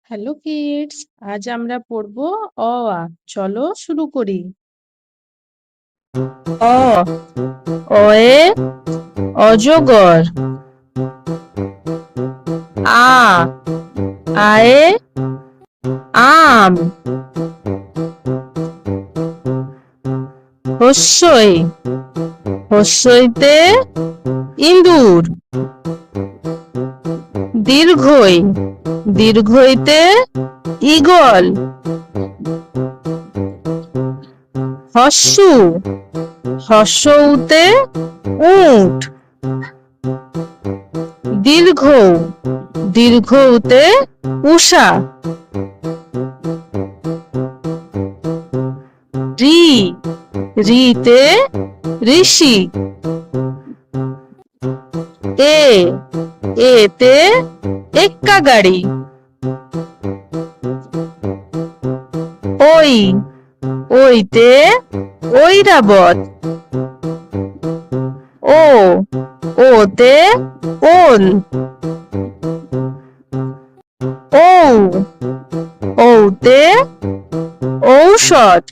Hello kids, আজ আমরা পড়ব অ আ। চলো শুরু করি। অ অয়ে অজগর। আ আয়ে আম। হস্যই হস্যইতে ইঁদুর। দীর্ঘই দীর্ঘইতে ঈগল। হস্যু হস্যউতে উট। দীর্ঘ দীর্ঘউতে উষা। রি রিতে ঋষি। এ এতে এক্কা গাড়ি। ওই ওইতে ঐরাবত। ও ওতে ওল। ঔ ঔতে ঔষধ।